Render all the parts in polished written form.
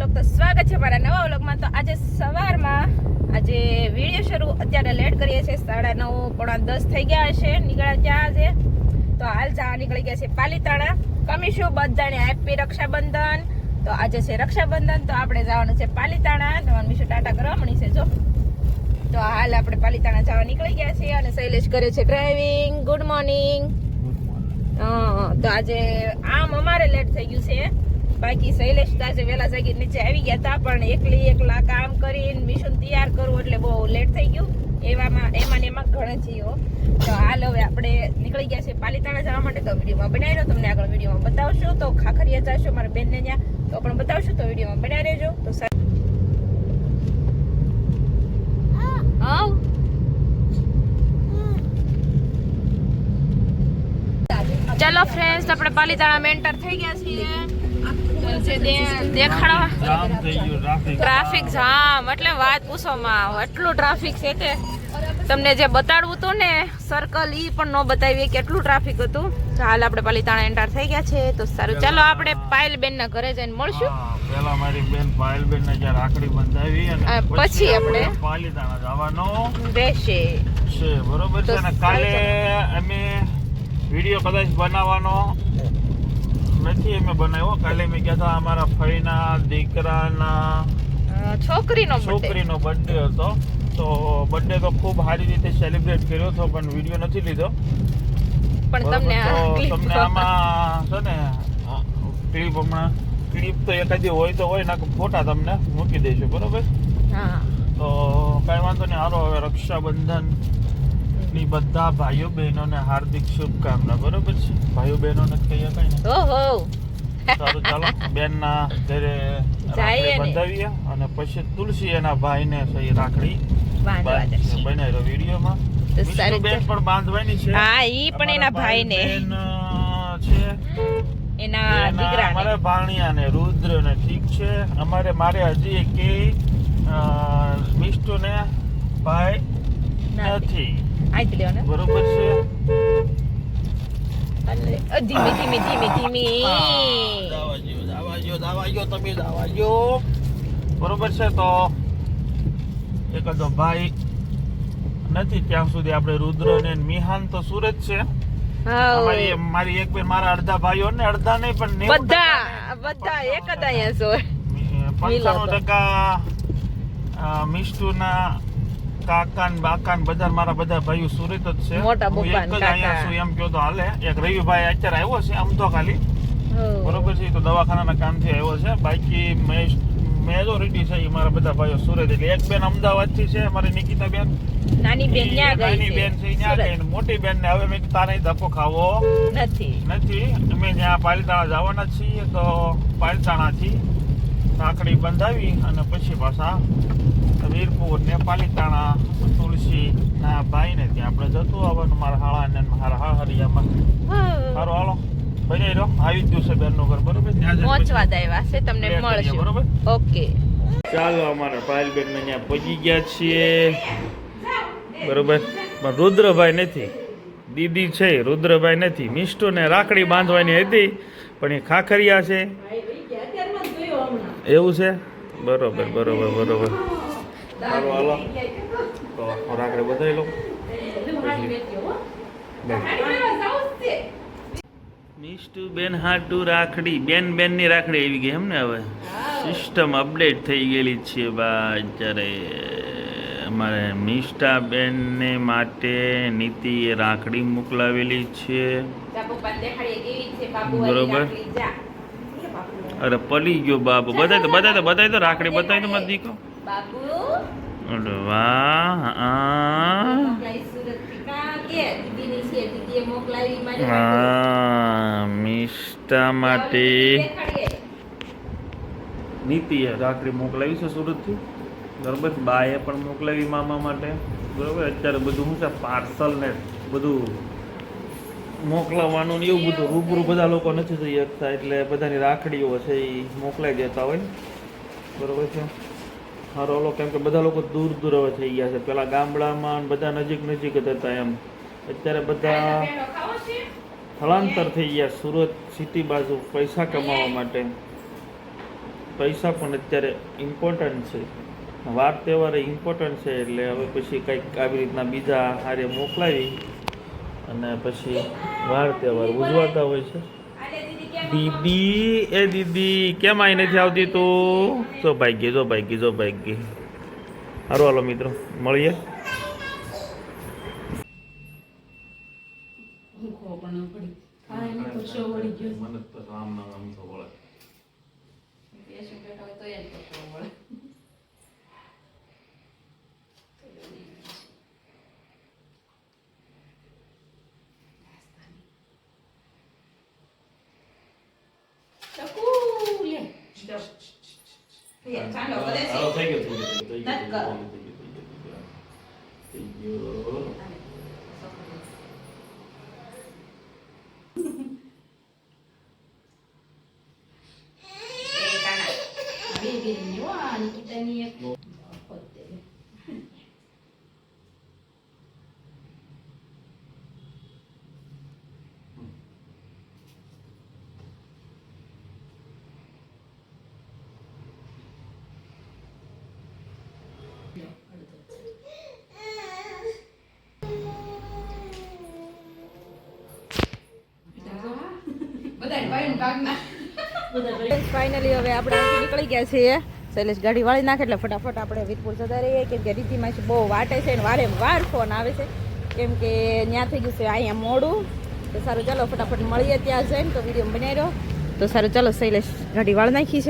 Vlog તો સ્વાગત છે મારા નવા વ્લોગમાં। તો આજે સવારમાં આજે વિડીયો શરૂ અત્યારે લેટ કરીએ છીએ, 9:30 પોણા 10 થઈ ગયા હશે। નીકળ્યા ત્યાં આજે તો હાલ જવા નીકળી ગયા છે પાલીતાણા। કમીશું બધાને હેપી રક્ષાબંધન। તો આજે છે રક્ષાબંધન, તો આપણે જવાનું છે પાલીતાણા। તમારે મીશું ટાટા કરવા મળી છે જો। તો હાલ આપણે પાલીતાણા જવા નીકળી ગયા છીએ અને શૈલેષ કરે છે ડ્રાઇવિંગ। Good morning. તો આજે આમ અમારે લેટ થઈ ગયું છે, બાકી શૈલેષ તો આજે વહેલા જાગી નીચે આવી ગયા હતા, પણ એકલા કામ કરીને મિશન તૈયાર કરવું એટલે બહુ લેટ થઈ ગયું। એમાં ઘણા જીવો। તો હાલ હવે આપણે નીકળી ગયા છે પાલીતાણા જવા માટે। તો વિડીયોમાં બનાવી રહ્યો, તમને આગળ વિડીયોમાં બતાવશું। તો ખાખરિયા જશો મારા બેનને ત્યાં તો પણ બતાવશું, તો વિડીયોમાં બનાવી રહેજો। તો ચલો ફ્રેન્ડ્સ, આપણે પાલીતાણા એન્ટર થઈ ગયા છીએ। ટ્રાફિક જામ એટલે વાત પૂછોમાં, એટલું ટ્રાફિક છે કે તમને જે બતાડવું હતું ને સર્કલ ઈ પણ ન બતાવીએ કે એટલું ટ્રાફિક હતું। હાલ આપણે પાલીતાણા એન્ટર થઈ ગયા છે। તો સારું, ચાલો આપણે પાયલ બેન ના ઘરે જઈને મળશું। પેલા મારી બેન પાયલ બેન ને જ્યાં રાખડી બંધાવી અને પછી આપણે પાલીતાણા જવાનો રહેશે છે, બરોબર છે ને? કાલે અમે વિડીયો કદાચ બનાવવાનો નથી, અમે બનાવ્યો કાલે મેં ગયા હતા અમારા ફઈના દીકરાના છોકરીનો બર્થડે હતો। તો બર્થડે તો ખૂબ સારી રીતે સેલિબ્રેટ કર્યો હતો, પણ વિડીયો નથી લીધો। પણ તમને આમાં છે ને ક્લિપ તો એકાદી હોય તો હોય, ના ફોટા તમને મૂકી દઈશું, બરોબર? તો કઈ વાંધો નહીં, હાલો હવે રક્ષાબંધન ની બધા ભાઈઓ બહેનોને હાર્દિક શુભકામના, બરોબર છે? ભાઈઓ બહેનોને કહીએ કઈ નહીં। સારું, ચાલો બેન ના ઘરે રાખડી બંધાવીએ અને પછી તુલસી એના ભાઈને સહી રાખડી બનાવી વિડીયોમાં બેન પણ બાંધવાની છે। હા, ઈ પણ એના ભાઈને છે, એના દીકરાને, અમારે ભાણિયાને રુદ્રને, ઠીક છે? મારે હજી કે મિષ્ટુ ને ભાઈ નથી, બરોબર છે? ધીમી બરોબર છે? તો એક જ ભાઈ નથી ત્યાં સુધી આપણે રુદ્ર ને મિહાન તો સુરત છે। મારી એક બેન, મારા અડધા ભાઈઓ ને અડધા નહીં પણ બધા એક જ અહીંયા છે। 95% મિષ્ટુ ના કાકા ને બાકા ને બધા મારા બધા ભાઈઓ સુરત જ છે। હું એક જ અહીંયા છું એમ કહો તો હાલે। એક રવિભાઈ અત્યારે આવ્યો છે આમ તો ખાલી, બરોબર છે? તો દવાખાનાના કામથી આવ્યો છે, બાકી મેજોરિટી છે મારા બધા ભાઈઓ સુરત। એટલે એક બેન અમદાવાદ થી છે, મારી નિકિતા બેન, નાની બેન છે ત્યાં ગઈ, મોટી બેન ને હવે મેં તારે ધક્કો ખાવો નથી। અમે જ્યાં પાલીતાણા જવાના છીએ, તો પાલીતાણા થી રાખડી બંધાવી અને પછી પાછા વીરપુર ને પાલીતાણા તુલસી ના ભાઈ ને ત્યાં આપણે જતું આવવાનું, મારા હાળા ને મારા હાળહરિયામાં। સારું, હાલો બની રહ્યો, આવી જ દિવસે બેન નું ઘર, બરોબર? પહોંચવા આવ્યા છે, તમને મળશે, બરોબર? ઓકે, ચાલો અમારા પાયલ બેન ને ત્યાં પહોંચી ગયા છીએ, બરોબર? પણ રુદ્રભાઈ નથી, દીદી છે, રુદ્રભાઈ નથી। મિષ્ટુ ને રાખડી બાંધવાની હતી પણ એ ખાખરિયા છે, એવું છે? બરોબર બરોબર। સારું, હાલો તો રાખડી બધાઈ લો। મિષ્ટુ બેન હાટુ રાખડી, બેન ની રાખડી આવી ગઈ એમ ને? હવે સિસ્ટમ અપડેટ થઈ ગયેલી છે બા અત્યારે। અમારે મિષ્ટા બેન ને માટે નીતિએ રાખડી મોકલાવેલી છે, બરોબર? અરે પડી ગયો બાબુ, બતાય તો રાખડી બતાવી તો મત દીકો। વાહ, મિષ્ટા માટે નીતિએ રાખડી મોકલાવી છે સુરત થી, બરોબર? બાએ પણ મોકલાવી મામા માટે, બરોબર? અત્યારે બધું શું છે, પાર્સલ ને બધું મોકલાવવાનું ને એવું બધું રૂબરૂ બધા લોકો નથી થઈ શકતા, એટલે બધાની રાખડીઓ છે એ મોકલાઈ દેતા હોય, બરોબર છે? હારો, કેમ કે બધા લોકો દૂર હવે થઈ ગયા છે। પેલા ગામડામાં બધા નજીક જ હતા એમ, અત્યારે બધા સ્થળાંતર થઈ ગયા સુરત સિટી બાજુ પૈસા કમાવા માટે। પૈસા પણ અત્યારે ઇમ્પોર્ટન્ટ છે, વાર તહેવાર ઇમ્પોર્ટન્ટ છે, એટલે હવે પછી કંઈક આવી રીતના બીજા હારે મોકલાવી અને પછી વાર તહેવાર ઉજવાતા હોય છે. દીદી એ દીદી કેમ અહીં નથી આવતી તું? જો ભાઈ ગઈ. સારું હાલો મિત્રો, મળીએ. મને તો રામ નામ તો વળે. ફાઇનલી હવે આપણે અહીંથી નીકળી ગયા છીએ. શૈલેષ ગાડી વાળી નાખે એટલે ફટાફટ આપણે વીરપુર જતા રહીએ, કેમ કે રીતિમાં બહુ વાટે છે અને વારંવાર ફોન આવે છે, કેમ કે ત્યાં થઈ ગયું છે અહીંયા મોડું. તો સારું ચાલો ફટાફટ મળીએ ત્યાં જઈને, તો વિડીયો બનાવી રહ્યો. તો સારું ચાલો, શૈલેષ ગાડી વાળી નાખી છે.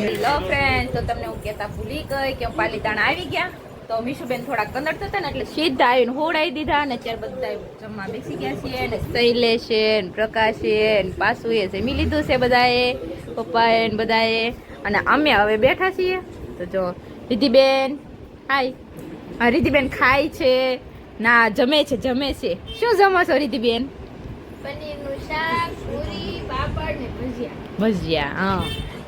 હેલો ફ્રેન્ડ, તો તમને હું કહેતા ભૂલી ગઈ કે પાલીતાણા આવી ગયા. તો મીશુબેન થોડા કંદડતા હતા ને એટલે સીધા આવીને હોડાઈ દીધા, અને અત્યારે બધા જમવા બેસી ગયા છીએ. અને શૈલેષ છે, પ્રકાશ છે, પાસુએ જમી લીધું છે બધાએ, પપ્પાએ ને બધાએ, અને અમે હવે બેઠા છીએ. તો જો રિધિબેન, હાય. હા, રિધિબેન ખાય છે ના જમે છે. શું જમો છો રિધિબેન? પનીરનું શાક, પૂરી, પાપડ ને ભજીયા. હા,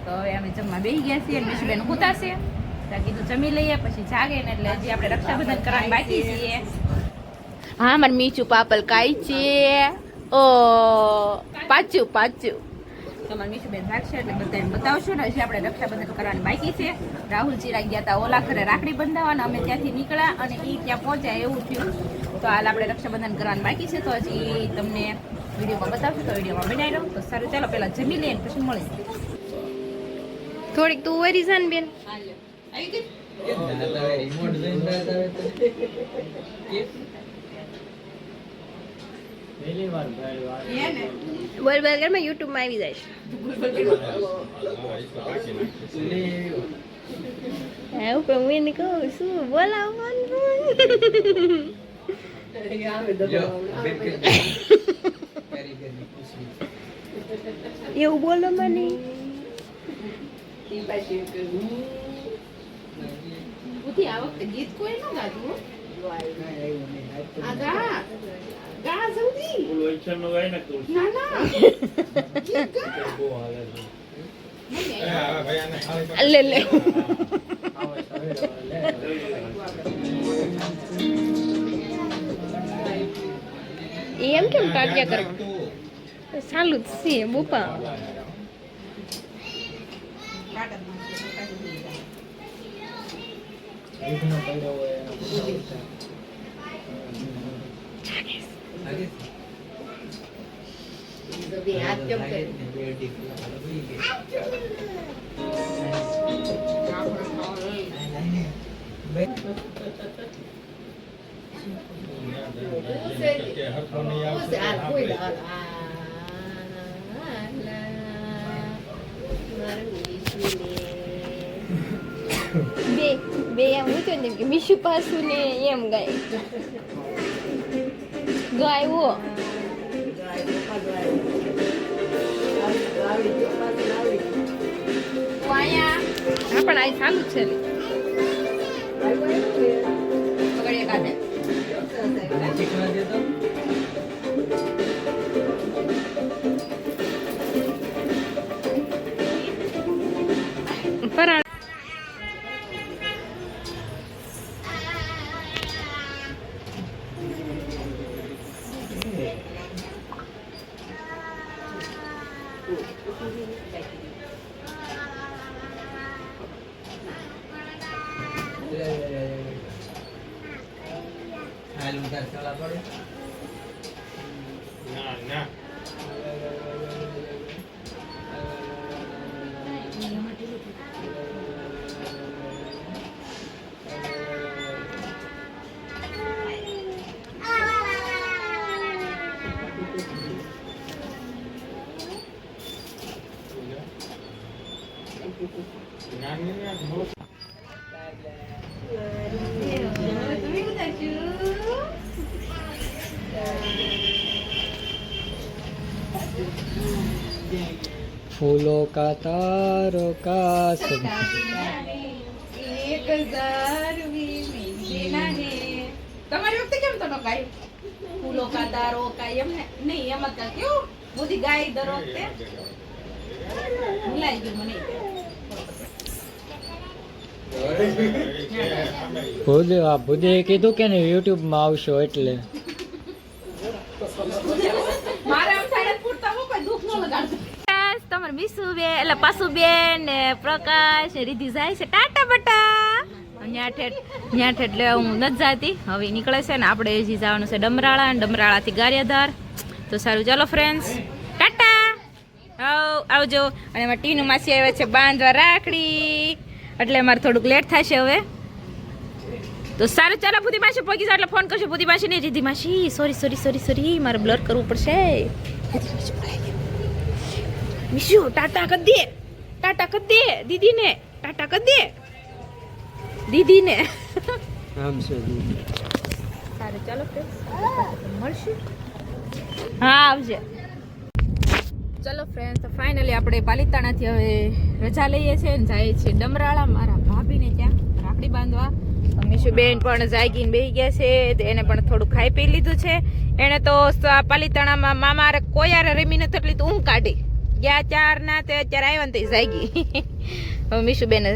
તો હવે અમે જમવા બેસી ગયા છીએ. મીશુબેન ઉતારશે, કીધું જમી લઈએ પછી જાગે ને, એટલે હજી આપણે રક્ષાબંધન કરવાની બાકી છીએ. હા, મારે મીઠું પાપલ કાઈ છે. ઓ પાચું તમારે મીઠુબેન રાખશે એટલે બધાને બતાવશું ને. હજી આપણે રક્ષાબંધન કરવાની બાકી છે. રાહુલ ચિરા ગયા હતા ઓલા ઘરે રાખડી બંધાવવાના, અમે ત્યાંથી નીકળ્યા અને એ ત્યાં પહોંચ્યા એવું થયું. તો હાલ આપણે રક્ષાબંધન કરવાની બાકી છે, તો હજી તમને વિડીયોમાં બતાવશું. તો વિડીયોમાં બનાવી રહો. તો સારું ચાલો, પહેલા જમી લઈએ પછી મળીએ. થોડીક તું વરી જાન બેન. બોલ માં યુટ્યુબ માં આવી જાય છે. હું પણ હું એને કહું શું બોલાવવાનું. એવું બોલો મને. આ વખતે ગીત કોઈ ન ગાતું. ગા જલ્દી. ના લે લે એમ કેમ કાઢ્યા કરવા ચાલુ જ છે બોપા. બે એમ ઊંચો ને કે મીશુ પાસું ને એમ ગાયવો. હા પણ આ ચાલુ જ છે ને. પરાણ ના ના फूलों का तारों का सब 1000 વીના હે તમારી વખતે કેમ તો ગાય ફૂલો કા તારો કા એમ નહીં એમ જ કેવું બધી ગાય દર વખતે ભૂલાઈ ગયું મને ભૂદે કીધું કે ને યુટ્યુબ માં આવશો એટલે મારા આમ થાય પૂરતા હું કોઈ દુખ ન લગાડતો તમાર બીસુબેન એટલે પાસુબેન ને પ્રકાશ ને રીધિ જાય છે ટાટા બટા ન્યા ઠેઠ એટલે હું નથી જાતી હવે નીકળે છે ને આપણે હજી જવાનું છે ડમરાળા અને ડમરાળાથી ગારિયાધાર તો સારું ચાલો ફ્રેન્ડ્સ ટાટા આવજો અને એમાં ટીનું માસી આવે છે બાંધવા રાખડી એટલે અમારે થોડુંક લેટ થશે હવે તો સારું ચાલો ભૂતી માસી પગી જાય એટલે ફોન કરજો ભૂતી માસી નહીં રીધિ માસી સોરી મારે બ્લર કરવું પડશે મિશુ ટાટા કર દે દીદીને ટાટા કર દે દીદીને આમ છે સારું ચાલો મળશું હા આવજે ચલો ફ્રેન્ડ તો ફાઇનલી આપણે પાલિતાણાથી હવે રજા લઈએ છીએ ને જઈએ છીએ ડમરાળા મારા ભાભીને ત્યાં રાખડી બાંધવા મિશુબેન પણ જાગીને બેસી ગયા છે એને પણ થોડું ખાઈ પી લીધું છે એને તો પાલિતાણામાં મામા કોઈ યાર રમી નથી એટલી તો ઊંઘ કાઢી ગયા 4 ના તે અત્યારે આવ્યા ને તે જાગી હવે મિશુબેન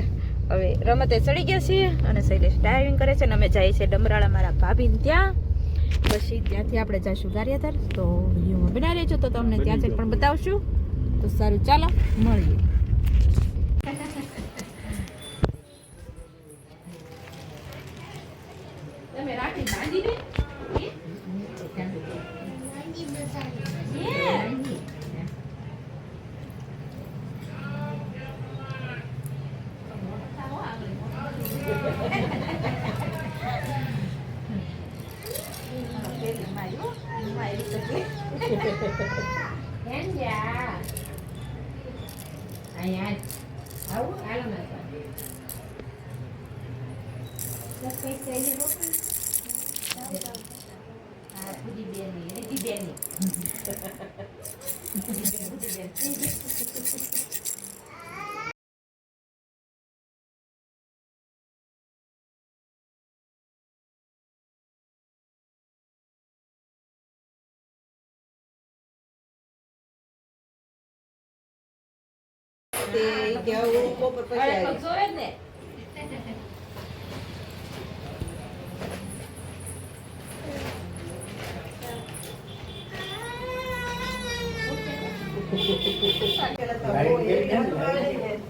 હવે રમતે ચડી ગયા છીએ અને શૈલેષ ડ્રાઇવિંગ કરે છે ને અમે જઈએ છીએ ડમરાળા મારા ભાભીને ત્યાં પછી ત્યાંથી આપણે જઈશું ગારિયાધાર તો વિડીયોમાં બના રહેજો તો તમને ત્યાં જઈને પણ બતાવશું તો સારું ચાલો મળીએ તમે રાખી બાંધી દે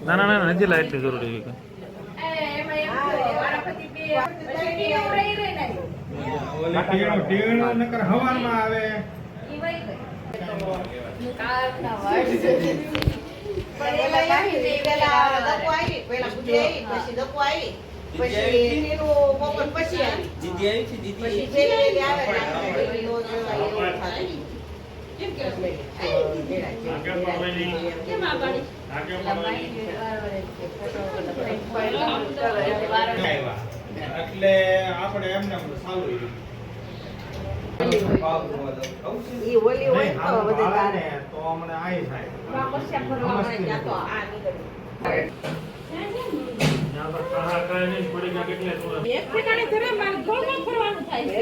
ના નથી લાઈટ ની જરૂરી એટલે આપણે એમને સારું ઈ ઓલી હોય તો વધારે તો અમને આઈ થાય વાપસ્યા ફરવા મળે ત્યાં તો આ નીકળે યા તો કરા કરે નહીં પડી ગયા કેટલે થોડા એક ઠેકાણે ધરે માર ગોળમાં ફરવાનું થાય છે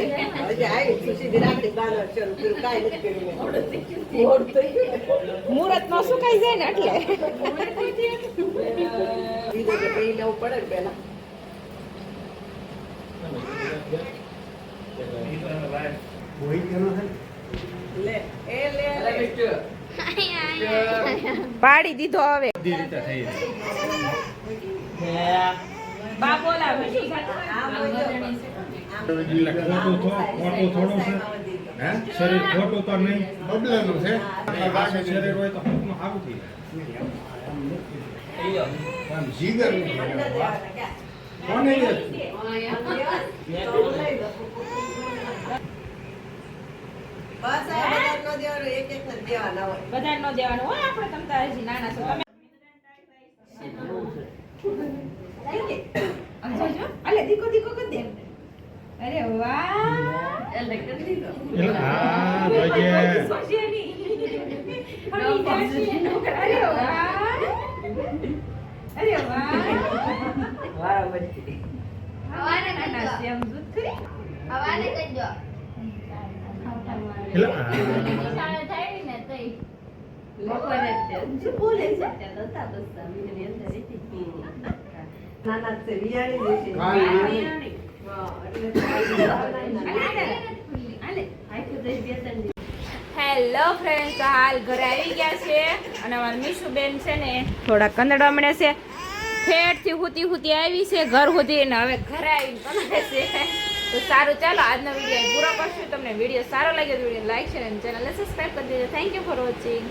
હજી આવી સુસી દિરાકડી બાંધો શરૂ કર્યું કાઈ નથી કર્યું મુહૂર્ત નો સુકાઈ જાય ને એટલે બીજો કે પઈ લેવું પડે પહેલા બોઈ કેનો છે લે એ લે મિસ્ટર પાડી દીધો હવે બા બોલાવે શું શરીર ખોટું તો નહીં બદલેલું છે શરીર હોય તો સારું થઈ જાય જીગર કોને બધા નો દેવાનું હોય આપણે તમ તારે હજી નાના છો તમે અલે દીકો દીકો કર દે અરે વાહ હા ભાઈ અરે વાહ અરે વાહ હવારે નાના સેમ દૂધ કરી હવારે કરજો હેલો ફ્રેન્ડ્સ, હાલ ઘરે આવી ગયા છે અને અમારા મીશુબેન છે ને થોડા કંદડવા મળે છે. ઠેઠથી હુતી આવી છે ઘર સુધી ને હવે ઘરે આવીને બનાવે છે. તો સારું, ચાલો આજનો વિડીયો પૂરો કરશું. તમને વિડીયો સારો લાગ્યો તો વિડીયો લાઈક શેર અને ચેનલને સબસ્ક્રાઈબ કરી દેજો. Thank you for watching.